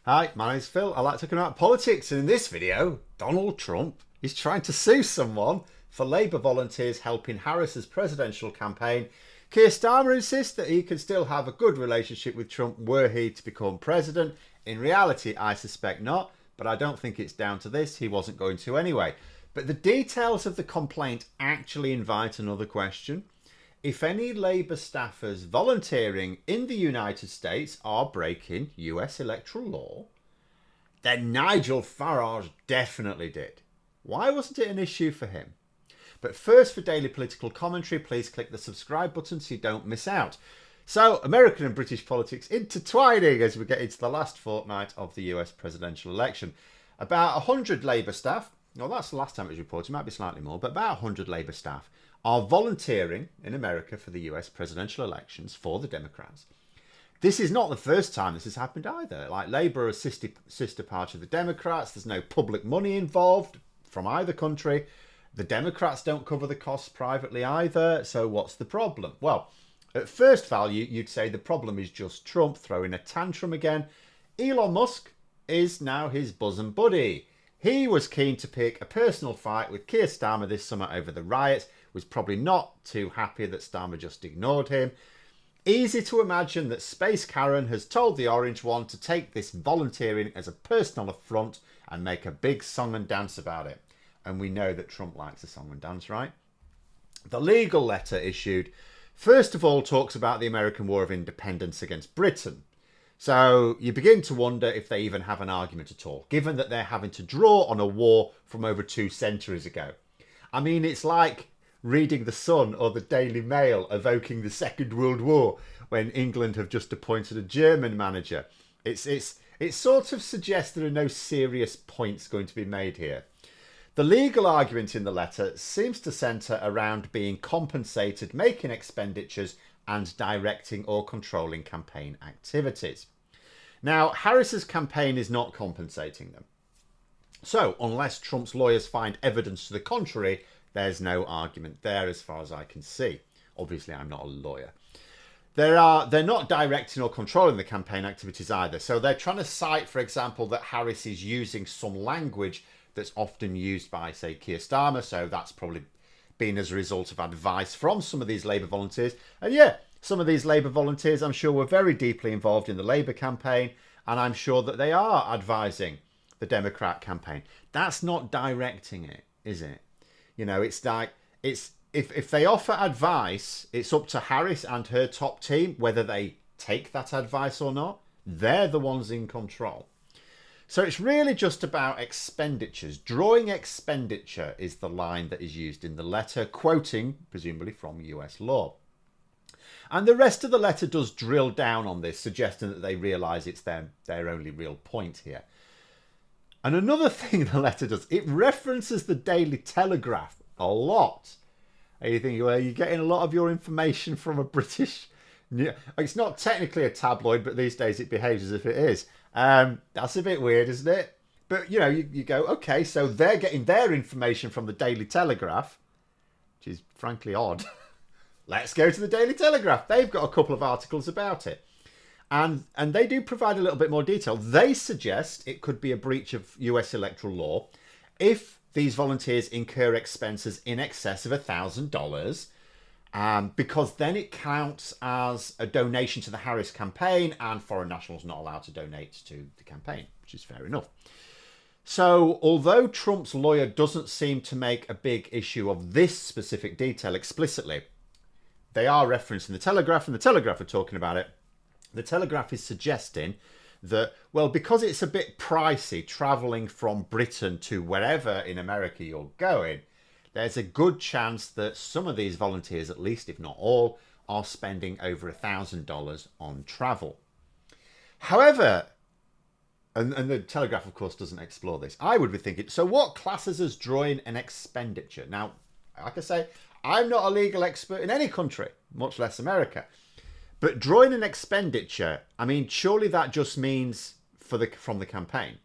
Hi, my name's Phil. I like talking about politics, and in this video, Donald Trump is trying to sue someone for Labour volunteers helping Harris's presidential campaign. Keir Starmer insists that he can still have a good relationship with Trump were he to become president. In reality, I suspect not, but I don't think it's down to this. He wasn't going to anyway. But the details of the complaint actually invite another question. If any Labour staffers volunteering in the United States are breaking US electoral law, then Nigel Farage definitely did. Why wasn't it an issue for him? But first, for daily political commentary, please click the subscribe button so you don't miss out. So, American and British politics intertwining as we get into the last fortnight of the US presidential election. About 100 Labour staff, well, that's the last time it was reported, it might be slightly more, but about 100 Labour staff are volunteering in America for the US presidential elections for the Democrats. This is not the first time this has happened either. Like, Labour are a sister party of the Democrats. There's no public money involved from either country. The Democrats don't cover the costs privately either. So what's the problem? Well, at first value, you'd say the problem is just Trump throwing a tantrum again. Elon Musk is now his bosom buddy. He was keen to pick a personal fight with Keir Starmer this summer over the riots, was probably not too happy that Starmer just ignored him. Easy to imagine that Space Karen has told the Orange One to take this volunteering as a personal affront and make a big song and dance about it. And we know that Trump likes a song and dance, right? The legal letter issued, first of all, talks about the American War of Independence against Britain. So you begin to wonder if they even have an argument at all, given that they're having to draw on a war from over 2 centuries ago. I mean, it's like reading The Sun or the Daily Mail evoking the Second World War when England have just appointed a German manager. It sort of suggests there are no serious points going to be made here. The legal argument in the letter seems to centre around being compensated, making expenditures and directing or controlling campaign activities. Now, Harris's campaign is not compensating them. So, unless Trump's lawyers find evidence to the contrary, there's no argument there as far as I can see. Obviously, I'm not a lawyer. They're not directing or controlling the campaign activities either. So they're trying to cite, for example, that Harris is using some language that's often used by, say, Keir Starmer. So that's probably been as a result of advice from some of these Labour volunteers. And yeah, some of these Labour volunteers, I'm sure, were very deeply involved in the Labour campaign. And I'm sure that they are advising the Democrat campaign. That's not directing it, is it? You know, it's like, if they offer advice, it's up to Harris and her top team whether they take that advice or not. They're the ones in control. So it's really just about expenditures. Drawing expenditure is the line that is used in the letter, quoting, presumably, from US law. And the rest of the letter does drill down on this, suggesting that they realise it's their only real point here. And another thing the letter does, it references the Daily Telegraph a lot. And you think, well, you're getting a lot of your information from a British... It's not technically a tabloid, but these days it behaves as if it is. That's a bit weird, isn't it? But, you know, you go, okay, so they're getting their information from the Daily Telegraph, which is frankly odd. Let's go to the Daily Telegraph. They've got a couple of articles about it. And they do provide a little bit more detail. They suggest it could be a breach of US electoral law if these volunteers incur expenses in excess of $1,000, because then it counts as a donation to the Harris campaign, and foreign nationals not allowed to donate to the campaign, which is fair enough. So although Trump's lawyer doesn't seem to make a big issue of this specific detail explicitly, they are referencing the Telegraph, and the Telegraph are talking about it. The Telegraph is suggesting that, well, because it's a bit pricey travelling from Britain to wherever in America you're going, there's a good chance that some of these volunteers, at least if not all, are spending over $1,000 on travel. However, and the Telegraph, of course, doesn't explore this, I would be thinking, so what classes as drawing an expenditure? Now, like I say, I'm not a legal expert in any country, much less America. But drawing an expenditure, I mean, surely that just means from the campaign.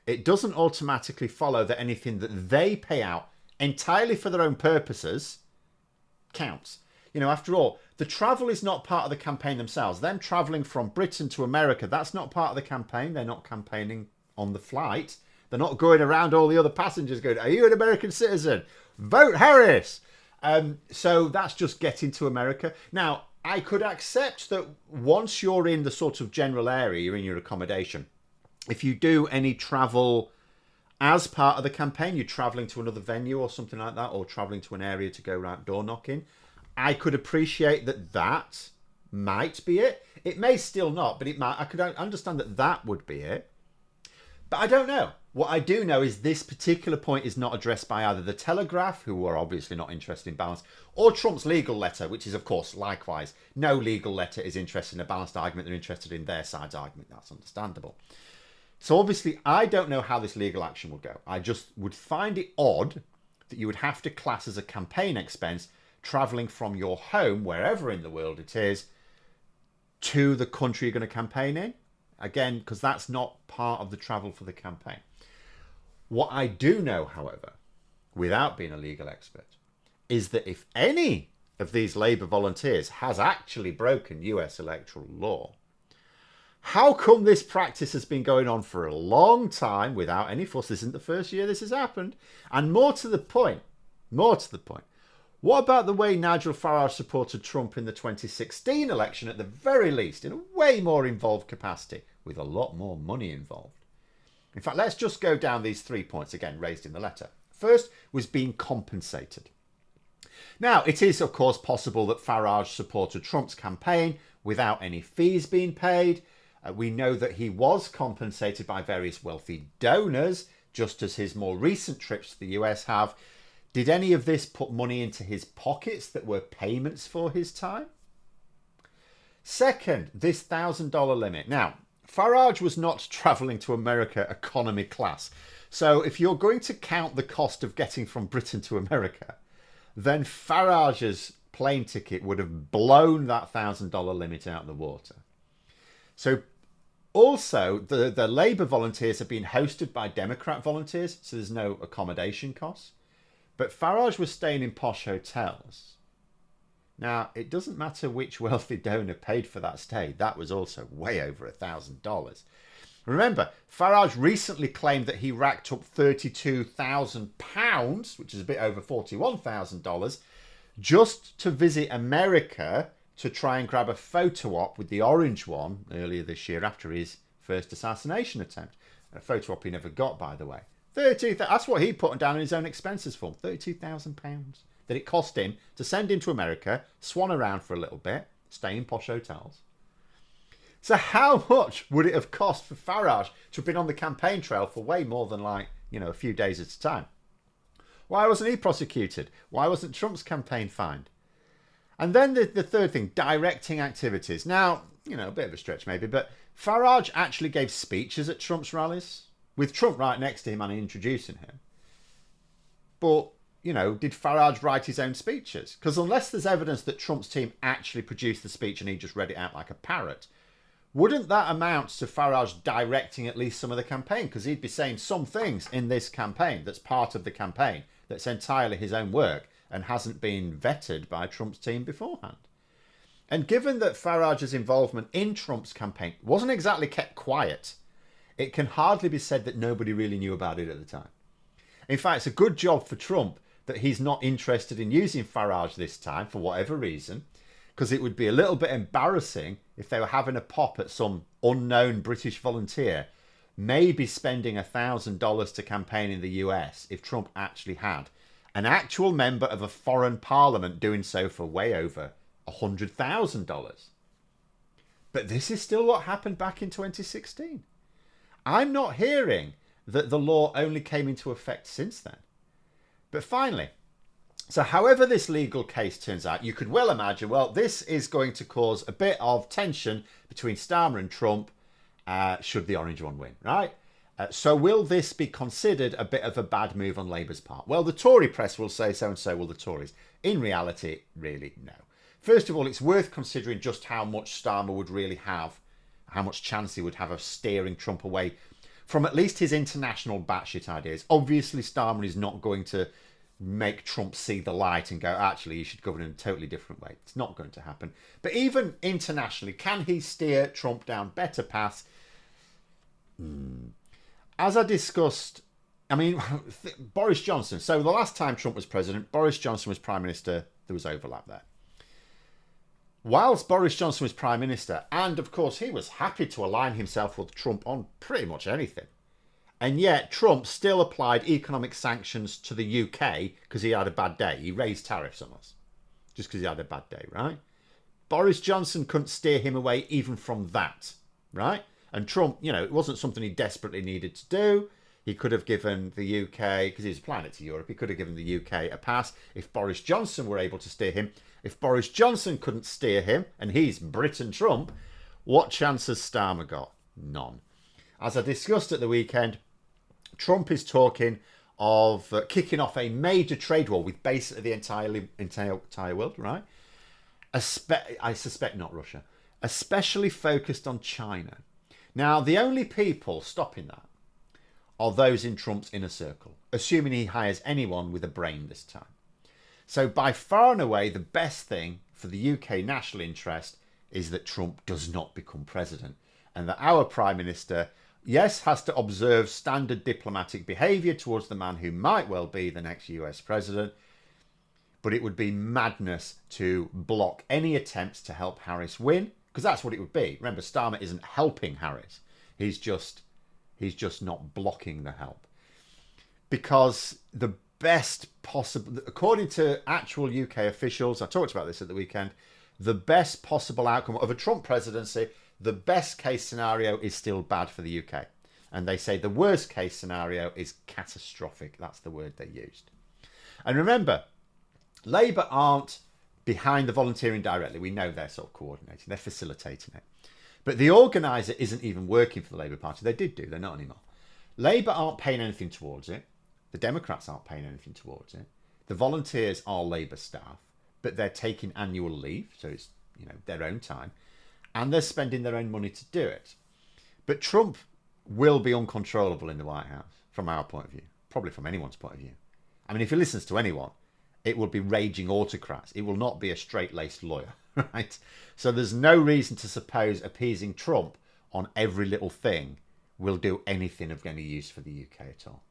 It doesn't automatically follow that anything that they pay out entirely for their own purposes counts. You know, after all, the travel is not part of the campaign themselves. Them travelling from Britain to America, that's not part of the campaign. They're not campaigning on the flight. They're not going around all the other passengers going, are you an American citizen? Vote Harris. So that's just getting to America. Now, I could accept that once you're in the sort of general area, you're in your accommodation. If you do any travel as part of the campaign, you're travelling to another venue or something like that, or travelling to an area to go out door knocking, I could appreciate that that might be it. It may still not, but it might. I could understand that that would be it. But I don't know. What I do know is this particular point is not addressed by either the Telegraph, who are obviously not interested in balance, or Trump's legal letter, which is, of course, likewise. No legal letter is interested in a balanced argument. They're interested in their side's argument. That's understandable. So obviously, I don't know how this legal action will go. I just would find it odd that you would have to class as a campaign expense travelling from your home, wherever in the world it is, to the country you're going to campaign in. Again, because that's not part of the travel for the campaign. What I do know, however, without being a legal expert, is that if any of these Labour volunteers has actually broken US electoral law, how come this practice has been going on for a long time without any fuss? This isn't the first year this has happened. And more to the point, what about the way Nigel Farage supported Trump in the 2016 election, at the very least, in a way more involved capacity, with a lot more money involved? In fact, let's just go down these 3 points, again, raised in the letter. First was being compensated. Now, it is, of course, possible that Farage supported Trump's campaign without any fees being paid. We know that he was compensated by various wealthy donors, just as his more recent trips to the US have. Did any of this put money into his pockets that were payments for his time? Second, this $1,000 limit. Now, Farage was not travelling to America economy class. So if you're going to count the cost of getting from Britain to America, then Farage's plane ticket would have blown that $1,000 limit out of the water. So also, the Labour volunteers are being hosted by Democrat volunteers, so there's no accommodation costs. But Farage was staying in posh hotels. Now, it doesn't matter which wealthy donor paid for that stay. That was also way over $1,000. Remember, Farage recently claimed that he racked up £32,000, which is a bit over $41,000, just to visit America to try and grab a photo op with the orange one earlier this year after his first assassination attempt. A photo op he never got, by the way. That's what he put down in his own expenses form, £32,000 that it cost him to send him to America, swan around for a little bit, stay in posh hotels. So how much would it have cost for Farage to have been on the campaign trail for way more than a few days at a time? Why wasn't he prosecuted? Why wasn't Trump's campaign fined? And then the third thing, directing activities. Now, a bit of a stretch maybe, but Farage actually gave speeches at Trump's rallies, with Trump right next to him and introducing him. But, did Farage write his own speeches? Because unless there's evidence that Trump's team actually produced the speech and he just read it out like a parrot, wouldn't that amount to Farage directing at least some of the campaign? Because he'd be saying some things in this campaign that's part of the campaign, that's entirely his own work and hasn't been vetted by Trump's team beforehand. And given that Farage's involvement in Trump's campaign wasn't exactly kept quiet, it can hardly be said that nobody really knew about it at the time. In fact, it's a good job for Trump that he's not interested in using Farage this time for whatever reason, because it would be a little bit embarrassing if they were having a pop at some unknown British volunteer, maybe spending $1,000 to campaign in the US if Trump actually had an actual member of a foreign parliament doing so for way over $100,000. But this is still what happened back in 2016. I'm not hearing that the law only came into effect since then. But finally, so however this legal case turns out, you could well imagine, well, this is going to cause a bit of tension between Starmer and Trump should the orange one win, right? So will this be considered a bit of a bad move on Labour's part? Well, the Tory press will say so, and so will the Tories. In reality, really, no. First of all, it's worth considering just how much Starmer would really have, how much chance he would have of steering Trump away from at least his international batshit ideas. Obviously, Starmer is not going to make Trump see the light and go, actually, you should govern in a totally different way. It's not going to happen. But even internationally, can he steer Trump down better paths? As I discussed, I mean, Boris Johnson. So the last time Trump was president, Boris Johnson was prime minister. There was overlap there. Whilst Boris Johnson was prime minister, and of course he was happy to align himself with Trump on pretty much anything, and yet Trump still applied economic sanctions to the UK because he had a bad day. He raised tariffs on us just because he had a bad day, right? Boris Johnson couldn't steer him away even from that, right? And Trump, you know, it wasn't something he desperately needed to do. He could have given the UK, because he was applying it to Europe, he could have given the UK a pass if Boris Johnson were able to steer him. If Boris Johnson couldn't steer him, and he's Britain Trump, what chance has Starmer got? None. As I discussed at the weekend, Trump is talking of kicking off a major trade war with basically the entire world, right? I suspect not Russia. Especially focused on China. Now, the only people stopping that are those in Trump's inner circle, assuming he hires anyone with a brain this time. So by far and away, the best thing for the UK national interest is that Trump does not become president, and that our Prime Minister, yes, has to observe standard diplomatic behaviour towards the man who might well be the next US president, but it would be madness to block any attempts to help Harris win, because that's what it would be. Remember, Starmer isn't helping Harris. He's just not blocking the help. Because the best possible, according to actual UK officials, I talked about this at the weekend, the best possible outcome of a Trump presidency, the best case scenario is still bad for the UK. And they say the worst case scenario is catastrophic. That's the word they used. And remember, Labour aren't behind the volunteering directly. We know they're sort of coordinating, they're facilitating it. But the organiser isn't even working for the Labour Party. They did do, they're not anymore. Labour aren't paying anything towards it. The Democrats aren't paying anything towards it. The volunteers are Labour staff, but they're taking annual leave, so it's, you know, their own time, and they're spending their own money to do it. But Trump will be uncontrollable in the White House, from our point of view, probably from anyone's point of view. I mean, if he listens to anyone, it will be raging autocrats. It will not be a straight-laced lawyer, right? So there's no reason to suppose appeasing Trump on every little thing will do anything of any use for the UK at all.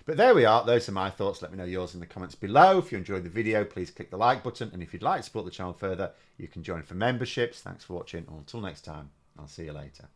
But there we are. Those are my thoughts. Let me know yours in the comments below. If you enjoyed the video, please click the like button. And if you'd like to support the channel further, you can join for memberships. Thanks for watching. Until next time, I'll see you later.